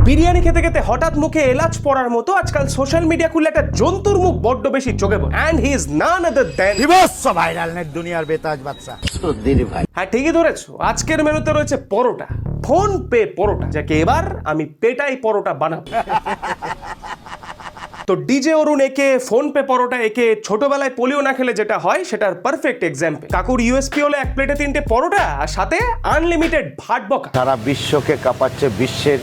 বিরিয়ানি খেতে খেতে হঠাৎ মুখে এলাচ পড়ার মতো আজকাল সোশ্যাল মিডিয়া খুললে একটা জন্তুর মুখ বড্ড বেশি চোখে পড়ে। And he is none other than বিভৎস ভাইরাল নেট দুনিয়ার বেতাজ বাচ্চা সুধীর ভাই। হ্যাঁ ঠিকই ধরেছো, আজকের মেনুতে রয়েছে পরোটা, ফোন পে পরোটা, যাকে এবার আমি পেটাই পরোটা বানাবো। তো ডিজে অরুণ একে ফোন পে পরোটা একে ছোটবেলায় পোলিও না খেলে যেটা হয় সেটার পারফেক্ট এক্সাম্পল। কাকুর ইউএসপি হলো এক প্লেটে 3টে পরোটা আর সাথে আনলিমিটেড ভাট বকা। সারা বিশ্বকে কাঁপাচ্ছে, বিশ্বের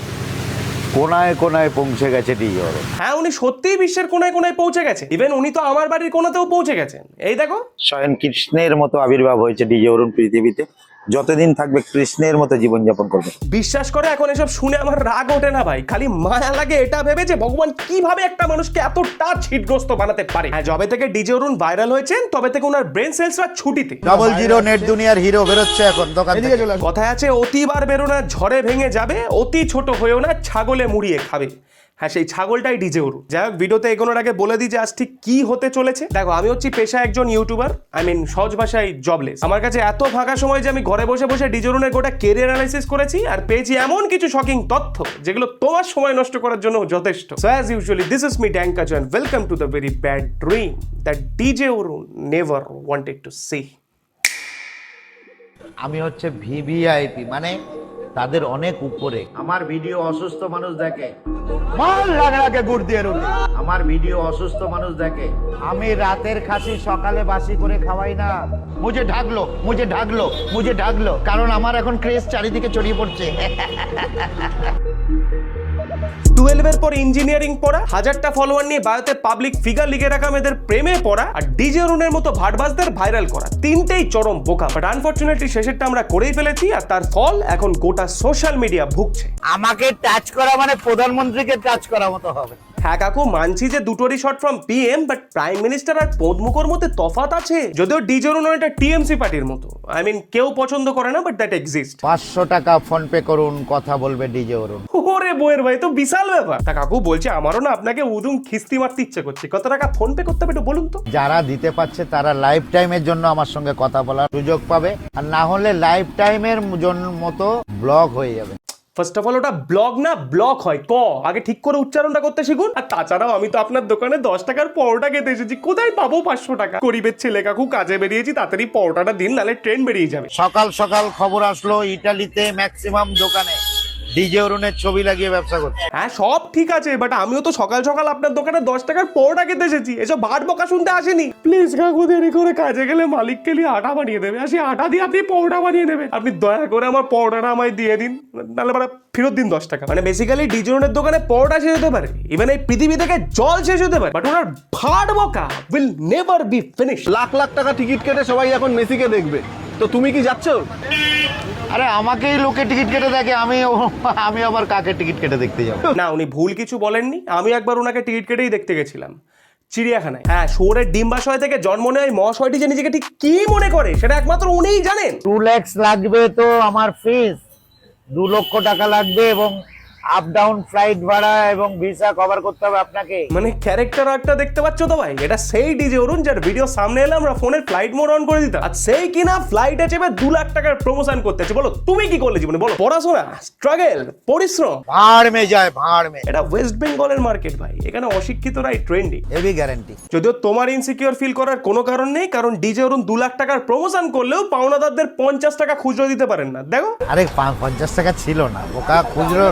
কোনায় কোনায় পৌঁছে গেছে ডিজে অরুণ। হ্যাঁ উনি সত্যিই বিশ্বের কোনায় কোনায় পৌঁছে গেছে, ইভেন উনি তো আমার বাড়ির কোনাতেও পৌঁছে গেছেন। এই দেখো, স্বয়ং কৃষ্ণের মতো আবির্ভাব হয়েছে ডিজে অরুণ পৃথিবীতে। যতদিন থাকবে কৃষ্ণের মতো জীবনযাপন করবে। বিশ্বাস করে এখন এসব শুনে আমার রাগ ওঠে না ভাই, খালি মায়া লাগে এটা ভেবে যে ভগবান কিভাবে একটা মানুষকে এতটা ছিটগ্রস্ত বানাতে পারে। হ্যাঁ, যবে থেকে ডিজে অরুণ ভাইরাল হয়েছেন তবে থেকে ওনার ব্রেন সেলসরা ছুটিতে। 00 নেট দুনিয়ার হিরো বেরোচ্ছে এখন দোকান থেকে। কথায় আছে অতিবার বেরো না ঝড়ে ভেঙে যাবে, অতি ছোট হয়েও না ছাগলে মুড়িয়ে খাবে। হ্যাঁ, সেই ছাগলটাই ডিজে অরুণ। যাই হোক, ভিডিওতে এগোনোর আগে বলে দিই যে আজ ঠিক কি হতে চলেছে। দেখো, আমি হচ্ছি পেশা একজন ইউটিউবার, সহজ ভাষায় জবলেস। আমার কাছে এত ফাঁকা সময় যে আমি ঘরে বসে বসে ডিজে অরুণের গোটা কেরিয়ার অ্যানালাইসিস করেছি আর পেয়েছি এমন কিছু শকিং তথ্য যেগুলো তোমার সময় নষ্ট করার জন্য যথেষ্ট। So as usually this is me ড্যাঙ্কাজ and welcome to the very bad dream that DJ Arun never wanted to see. আমি হচ্ছে ভিভিআইপি, মানে তাদের অনেক উপরে। আমার ভিডিও অসুস্থ মানুষ দেখে, মাল লাগলাকে গুড় দিয়ে রুটি। আমার ভিডিও অসুস্থ মানুষ দেখে। আমি রাতের খাসি সকালে বাসি করে খাওয়াই না। মুঝে ঢাকলো, কারণ আমার এখন ক্রেজ চারিদিকে ছড়িয়ে পড়ছে। 12 পর ইঞ্জিনিয়ারিং পড়া, 1000টা ফলোয়ার নিয়ে বায়োতে পাবলিক ফিগার লিখে রাখা মেয়েদের প্রেমে পড়া আর ডিজে অরুণের মতো ভাটবাজদের ভাইরাল করা, তিনটেই চরম বোকা। বাট আনফরচুনেটলি শেষেরটা আমরা করেই ফেলেছি আর তার ফল এখন গোটা সোশ্যাল মিডিয়া ভুগছে। আমাকে টাচ করা মানে প্রধানমন্ত্রীকে টাচ করা মতো হবে। হ্যাঁ কাকু, মানছি যে দুটোরই short from PM, but prime minister আর পদ্মুকর মধ্যে তফাৎ আছে। যদিও ডিজে অরুণ একটা টিএমসি পার্টির মতো, কেউ পছন্দ করে না, বাট দ্যাট এক্সিস্ট। 500 টাকা ফোন পে করুন, কথা বলবে ডিজে অরুণ। ওরে বইয়ের ভাই, তো বিশাল ব্যাপার। তা কাকু বলছে আমারও না আপনাকে উদুম খিস্তি মারতে ইচ্ছে করছে, কত টাকা ফোন পে করতে হবে একটু বলুন তো। যারা দিতে পারছে তারা লাইফ টাইমের জন্য আমার সঙ্গে কথা বলার সুযোগ পাবে, আর না হলে লাইফ টাইমের জন্য মতো ব্লক হয়ে যাবে। ফার্স্ট অফ অল ওটা ব্লগ না ব্লক হয়, আগে ঠিক করে উচ্চারণটা করতে শিখুন। আর তাছাড়াও আমি তো আপনার দোকানে 10 টাকার পরোটা খেতে এসেছি, কোথায় পাবো 500 টাকা? গরিবের ছেলে কাকু, কাজে বেরিয়েছি, তাড়াতাড়ি পরোটাটা দিন, নাহলে ট্রেন বেরিয়ে যাবে। সকাল সকাল খবর আসলো ইটালিতে ম্যাক্সিমাম দোকানে ডিজে অরুণের ছবি লাগিয়ে ব্যবসা করছে। হ্যাঁ সব ঠিক আছে, বাট আমিও তো সকাল সকাল আপনার দোকানে 10 টাকার পরোটা খেতে এসেছি, এসব ভাট বকা শুনতে আসেনি। প্লিজ কাকু, দেরি করে কাজে গেলে মালিককে নিয়ে আটা বানিয়ে দেবে, আর সেই আটা দিয়ে আপনি পরোটা বানিয়ে দেবেন। আপনি দয়া করে আমার পরোটাটা আমায় দিয়ে দিন, নাহলে ফেরত দিন 10 টাকা। বেসিক্যালি ডিজে অরুণের দোকানে পরোটা শেষ হতে পারে, ইভেন এই পৃথিবী থেকে জল শেষ হতে পারে, বাট ওনার ভাট বকা will never be finish. Lakh lakh টাকা টিকিট কেটে সবাই এখন মেসিকে দেখবে, তো তুমি কি যাচ্ছ? আরে আমাকেই লোকে টিকিট কেটে দেখে, আমি আবার কাকে টিকিট কেটে দেখতে যাবো? না, উনি ভুল কিছু বলেননি। আমি একবার ওনাকে টিকিট কেটেই দেখতে গেছিলাম চিড়িয়াখানায়। হ্যাঁ, শুয়োরের ডিম্বাশয় থেকে জন্ম নেয় মহাশয়টি যে নিজেকে ঠিক কি মনে করে সেটা একমাত্র উনিই জানেন। 2 লাখ লাগবে তো আমার ফিস, 2 লক্ষ টাকা লাগবে, এবং আপ ডাউন ফ্লাইট ভাড়া এবং ভিসা কভার করতে হবে আপনাকে। ক্যারেক্টার আর্টটা দেখতে পাচ্ছ তো ভাই, এটা সেই ডিজে অরুণ যার ভিডিও সামনে এলে আমরা ফোনের ফ্লাইট মোড অন করে দিতাম, আর সেই কিনা ফ্লাইটে চেপে 2 লাখ টাকার প্রমোশন করতেছে। বলো তুমি কি করলে জীবনে? বলো, পড়াশোনা, স্ট্রাগল, পরিশ্রম, ভাড় মে যায় ভাড় মে। এটা ওয়েস্ট বেঙ্গলের মার্কেট ভাই, এখানে অশিক্ষিতরাই ট্রেন্ডিং। Heavy guarantee. যদিও তোমার ইনসিকিউর ফিল করার কোনো কারণ নেই, কারণ ডিজে অরুণ 2 লাখ টাকার প্রমোশন করলেও পাওনাদারদের 50 টাকা খুচরো দিতে পারেন না। দেখো, আরে 50 টাকা ছিল না বোকা, খুচরো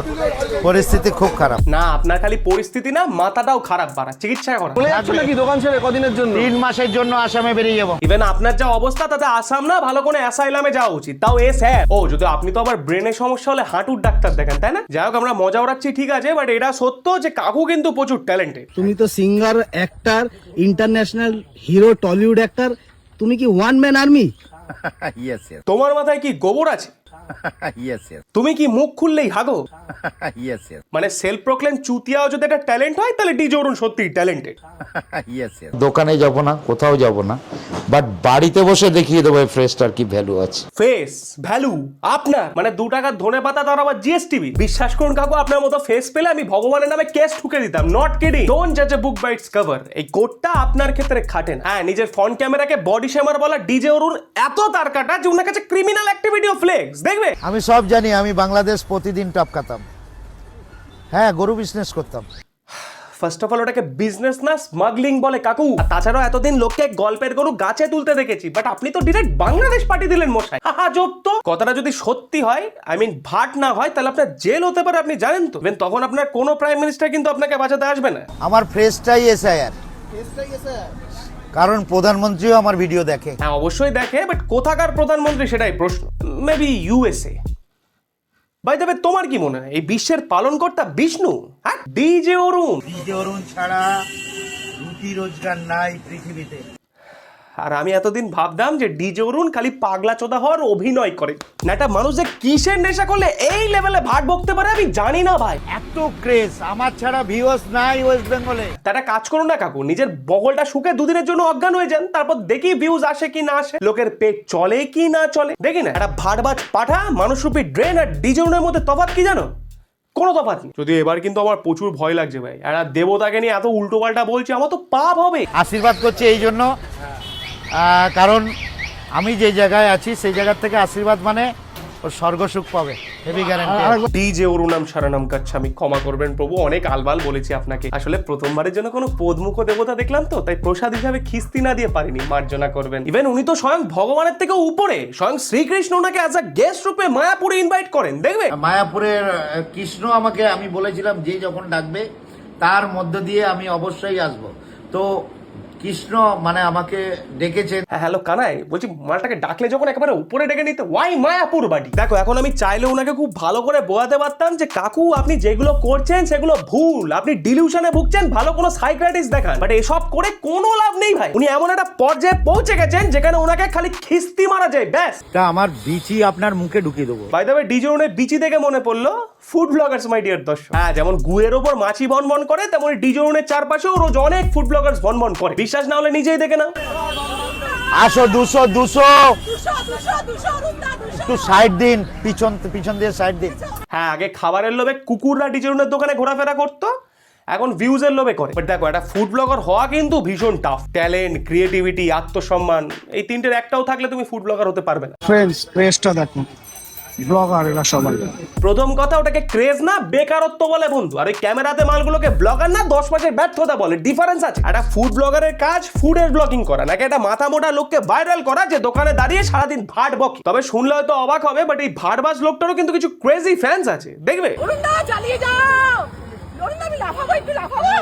পরিস্থিতি খুব খারাপ। না আপনার খালি পরিস্থিতি না, মাথাটাও খারাপ, বাড়া চিকিৎসা করা। বলে যাচ্ছ নাকি দোকান ছেড়ে কদিনের জন্য? 3 মাসের জন্য আসামে বেরিয়ে যাবো। ইভেন আপনার যা অবস্থা তাতে আসাম না, ভালো কোনো অ্যাসাইলামে যাওয়া উচিত, তাও স্যার। ও, যদি আপনি তো আবার ব্রেনের সমস্যা হলে হাঁটুর ডাক্তার দেখেন, তাই না? যাই হোক, আমরা মজা উড়াচ্ছি ঠিক আছে, বাট এটা সত্য যে কাকু কিন্তু প্রচুর ট্যালেন্টেড। তুমি তো singer, actor, international hero, Tollywood actor, তুমি কি one man army? Yes yes তোমার মাথায় কি গোবর আছে? ইয়েস ইয়েস তুমি কি মুখ খুললেই হাগো? ইয়েস ইয়েস সেলফ প্রক্লেম চুতিয়াও যদি একটা ট্যালেন্ট হয়, তাহলে ডিজে অরুণ সত্যিই ট্যালেন্টেড। Yes yes. দোকানে যাব না, কোথাও যাব না, বাট বাড়িতে বসে দেখিয়ে দেবো এই ফ্রেশটার কি ভ্যালু আছে। ফেস ভ্যালু আপনার 2 টাকার ধনে পাতা, তার আবার জিএসটিভি। বিশ্বাস করুন কাকু, আপনার মতো ফেস পেলে আমি ভগবানের নামে কেস ঠুকে দিতাম। Not kidding. ডোন্ট জাজ এ বুক বাই ইটস কভার। এই কোডটা আপনার ক্ষেত্রে খাটে না। হ্যাঁ, নিজের ফ্রন্ট ক্যামেরাকে বডি শেমার বলা ডিজে অরুণ এত তার কাটা যে ওনার কাছে ক্রিমিনাল অ্যাক্টিভিটি ও ফ্লেক্স দেখবে। আমি সব জানি, আমি বাংলাদেশ প্রতিদিন টপকাতাম। হ্যাঁ, গরু বিজনেস করতাম। ফার্স্ট অফ অল ওটাকে বিজনেস না স্মাগলিং বলে কাকু। আর তাছাড়াও এতদিন লোককে গল্পের গরু গাছে তুলতে দেখেছি, বাট আপনি তো ডিরেক্ট বাংলাদেশ পাঠিয়ে দিলেন মশাই। হাজব তো। কথাটা যদি সত্যি হয়, আই মিন ভাট না হয়, তাহলে আপনার জেল হতে পারে, আপনি জানেন তো। Even তখন আপনার কোনো প্রাইম মিনিস্টার কিন্তু আপনাকে বাঁচাতে আসবে না। আমার ফ্রেশটাই এসআইআর, কারণ প্রধানমন্ত্রীও আমার ভিডিও দেখে। হ্যাঁ অবশ্যই দেখে, বাট কোথাকার প্রধানমন্ত্রী সেটাই প্রশ্ন। Maybe USA. By the way, তোমার কি মনে হয় এই বিশ্বের পালনকর্তা বিষ্ণু? হ্যাঁ, ডিজে অরুণ। ডিজে অরুণ ছাড়া রুটি রোজগার নাই পৃথিবীতে। আর আমি এতদিন ভাবতাম যে ডিজে অরুণ খালি পাগলা চোদা হওয়ার অভিনয় করে। না, একটা মানুষ যে কিসের নেশা করলে এই লেভেলে ভাট বকতে পারে আমি জানি না ভাই। এত ক্রেজ, আমার ছাড়া ভিউয়ার্স নাই ওয়েস্ট বেঙ্গলে। তা একটা কাজ করুন না কাকু, নিজের বগলটা শুকে দুদিনের জন্য অজ্ঞান হয়ে যান, তারপর দেখি ভিউজ আসে কি না আসে, লোকের পেট চলে কি না চলে। দেখি না, একটা ভাটবাজ পাঠা মানুষরূপী ড্রেন আর ডিজে অরুণের মধ্যে তফাৎ কি জানো? কোনো তফাৎ নেই। যদি এবার কিন্তু আমার প্রচুর ভয় লাগছে ভাই, একটা দেবতাকে নিয়ে এত উল্টো পাল্টা বলছে, আমার তো পাপ হবে। আশীর্বাদ করছে এই জন্য, কারণ আমি যে জায়গায় আছি সেই জায়গা থেকে আশীর্বাদ মানে ওর স্বর্গসুখ পাবে, হেভি গ্যারান্টি। ডিজে অরুণাম শরণম গচ্ছামি, ক্ষমা করবেন প্রভু, অনেক আলবাল বলেছি আপনাকে। আসলে প্রথমবারের জন্য কোনো পদমুখ দেবতা দেখলাম তো, তাই প্রসাদ হিসাবে খিস্তি না দিয়ে পারিনি, মার্জনা করবেন। ইভেন উনি তো স্বয়ং ভগবানের থেকে উপরে, স্বয়ং শ্রীকৃষ্ণ ওনাকে অ্যাজ আ গেস্ট রূপে মায়াপুরে ইনভাইট করেন, দেখবে। মায়াপুরের কৃষ্ণ আমাকে, আমি বলেছিলাম যে যখন ডাকবে তার মধ্য দিয়ে আমি অবশ্যই আসব। তো কৃষ্ণ মানে আমাকে ডেকেছেন। হ্যাঁ হ্যালো কানাই, বলছি মালটাকে ডাকলে যখন একেবারে উপরে ডেকে নিতে, ওয়াই মায়াপুর বাড়ি। দেখো এখন আমি চাইলে ওনাকে খুব ভালো করে বোঝাতে পারতাম যে কাকু আপনি যেগুলো করছেন সেগুলো ভুল, আপনি ডিলিউশনে ভুগছেন, ভালো কোনো সাইকিয়াট্রিস্ট দেখান। বাট এসব করে কোনো লাভ নেই ভাই। উনি এমন একটা পর্যায়ে পৌঁছে গেছেন যেখানে ওনাকে খালি খিস্তি মারা যায়, ব্যাস। তা আমার বিচি আপনার মুখে ঢুকিয়ে দেবো। বাই দ্য ওয়ে, ডিজে অরুণের বিচি দেখে মনে পড়লো ফুড ব্লগার্স মাই ডিয়ার দর্শক। হ্যাঁ, যেমন গুয়ের ওপর মাছি বনবন করে, তেমন ডিজে অরুণের চারপাশেও রোজ অনেক ফুড ব্লগার্স বনবন করে। বিশ্বাস না হলে নিজেই দেখে নাও। আসো 200 একটু সাইড দিন, পিছন দিয়ে সাইড দিন। হ্যাঁ, আগে খাবারের লোভে কুকুররা ডিজে অরুণের দোকানে ঘোরাফেরা করতো, এখন ভিউজের লোভে করে। বাট দেখো, একটা ফুড ব্লগার হওয়া কিন্তু ভীষণ টাফ। ট্যালেন্ট, ক্রিয়েটিভিটি, আত্মসম্মান, এই তিনটের একটাও থাকলে তুমি ফুড ব্লগার হতে পারবে না। ফ্রেন্ডস ক্রেজটা দেখো, ব্লগার এরা সবাই। প্রথম কথা, ওটাকে ক্রেজ না বেকারত্ব বলে বন্ধু। আর ওই ক্যামেরাতে মালগুলোকে ব্লগার না 10 মাসের ব্যর্থতা বলে, ডিফারেন্স আছে। একটা ফুড ব্লগারের কাজ ফুডের ব্লগিং করা, নাকি একটা মাথা মোটা লোককে ভাইরাল করা যে দোকানে দাঁড়িয়ে সারাদিন ভাট বকে। তবে শুনলে হয়তো অবাক হবে, বাট এই ভাটবাজ লোকটারও কিন্তু কিছু ক্রেজি ফ্যান্স আছে, দেখবে। চালিয়ে যাও, আমি লাফাবো, একটু লাফাবো।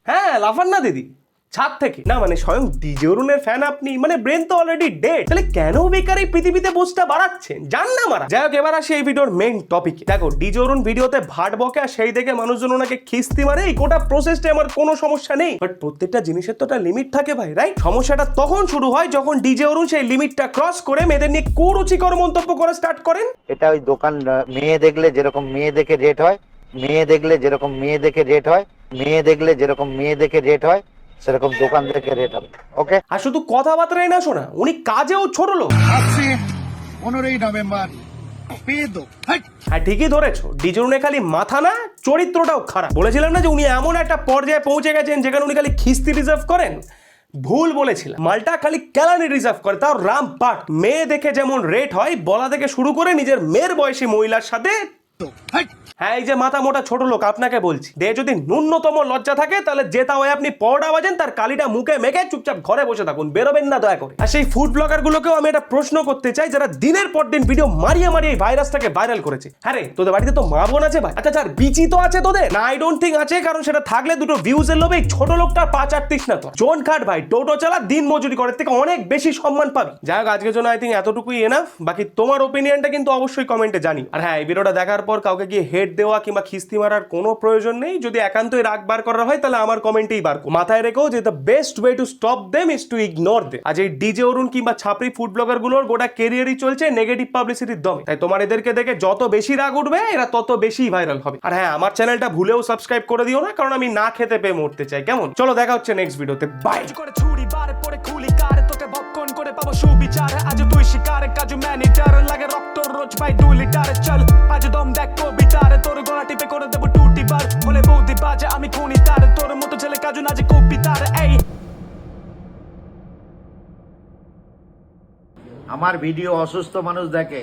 হ্যাঁ, লাফান না দিদি, ছাদ থেকে না। মানে স্বয়ং ডিজে অরুণের ফ্যান আপনি, মানে ব্রেন তো অলরেডি ডেড, তাহলে কেন বেকার এই পৃথিবীতে বোঝটা বাড়াচ্ছেন? জান না মারা। যাই হোক, এবার আসি এই ভিডিওর মেইন টপিকে। দেখো, ডিজে অরুণ ভিডিওতে ভাট বকে আর সেই দেখে মানুষজন ওনাকে খিস্তি মারে, এই গোটা প্রসেসটা আমার কোনো সমস্যা নেই। বাট প্রত্যেকটা জিনিসের তো একটা লিমিট থাকে ভাই, রাইট? সমস্যাটা তখন শুরু হয় যখন ডিজে অরুণ সেই লিমিটটা ক্রস করে মেয়েদের নিয়ে কুরুচিকর মন্তব্য করা স্টার্ট করেন। এটা ওই দোকান, মেয়ে দেখলে যেরকম মেয়ে দেখে রেট হয়, মেয়ে দেখলে যেরকম মেয়ে দেখে রেট হয়, মেয়ে দেখলে যেরকম মেয়ে দেখে রেট হয়, সেরকম দোকান থেকে রেট হবে। ওকে? আর শুধু কথাবার্তাই না শোনা, উনি কাজেও ছোট লোক। 15ই নভেম্বর পেয়ে দো। হ্যাঁ, ঠিকই ধরেছো, ডিজে অরুণের খালি মাথা না, চরিত্রটাও খারাপ। বলেছিলাম না যে উনি এমন একটা পর্যায়ে পৌঁছে গেছেন যেখানে উনি খালি খিস্তি রিজার্ভ করেন? ভুল বলেছিলাম, মালটা খালি ক্যালানি রিজার্ভ করে, তাও রামপাট। মেয়ে দেখে যেমন রেট হয় বলা থেকে শুরু করে নিজের মেয়ের বয়সী মহিলার সাথে। হ্যাঁ, এই যে মাথা মোটা ছোট লোক আপনাকে বলছি, দে যদি ন্যূনতম লজ্জা থাকে তাহলে যেটা হয় আপনি পরোটা বাজেন, তার কালিটা মুখে মেখে চুপচাপ ঘরে বসে থাকুন, বেরোবেন না দয়া করে। আর সেই ফুড ব্লগার গুলোকেও আমি একটা প্রশ্ন করতে চাই, যারা দিনের পর দিন ভিডিও মারিয়ে মারিয়ে এই ভাইরাসটাকে ভাইরাল করেছে। হ্যাঁ রে, তোদের বাড়িতে তো মা বোন আছে ভাই? আচ্ছা যার বিচি তো আছে তোদের না? আই ডোন্ট থিঙ্ক আছে, কারণ সেটা থাকলে দুটো ভিউজের লোভে এই ছোট লোকটার পা চাটতিস না। তো জোন খাট ভাই, টোটো চালা, দিন মজুরি করে, থেকে অনেক বেশি সম্মান পাবি। যাই হোক, আজকের জন্য আই থিঙ্ক এতটুকুই এনাফ। বাকি তোমার ওপিনিয়নটা কিন্তু অবশ্যই কমেন্টে জানি। আর হ্যাঁ, এই ভিডিওটা দেখার পর কাউকে গিয়ে হেড দেওয়া কিংবা খিস্তি মারার কোনো প্রয়োজন নেই। যদি একান্তই রাগ বার করা হয় তাহলে আমার কমেন্টেই বার করো। মাথায় রেখো যে the best way to stop them is two ignore them. আজ এই ডিজে অরুণ কিংবা ছাপরি ফুড ব্লগার গুলোর গোটা কেরিয়ারই চলছে নেগেটিভ পাবলিসিটির দমে। তাই তোমার এদেরকে দেখে যত বেশি রাগ উঠবে, এরা তত বেশি ভাইরাল হবে। আর হ্যাঁ, আমার চ্যানেলটা ভুলেও সাবস্ক্রাইব করে দিও না, কারণ আমি না খেতে পেয়ে মরতে চাই। কেমন? চলো, দেখা হচ্ছে নেক্সট ভিডিওতে। বাই। করে ছুরি বারে পড়ে খুলি কারে, তোকে ভক্ষণ করে পাবো সুবিচার। আজ তুই শিকারে, কাজু ম্যানিটার লাগে রক্ত রোজ ভাই 2 লিটার। চল আজ দম দেখ কবিতারে, তোর গলা টিপে করে দেবো টুটি বার। বলে বৌদি বাজে আমি খুনি তার, তোর মতো ছেলে কাজু নাচে কপি তার। এই আমার ভিডিও অসুস্থ মানুষ দেখে।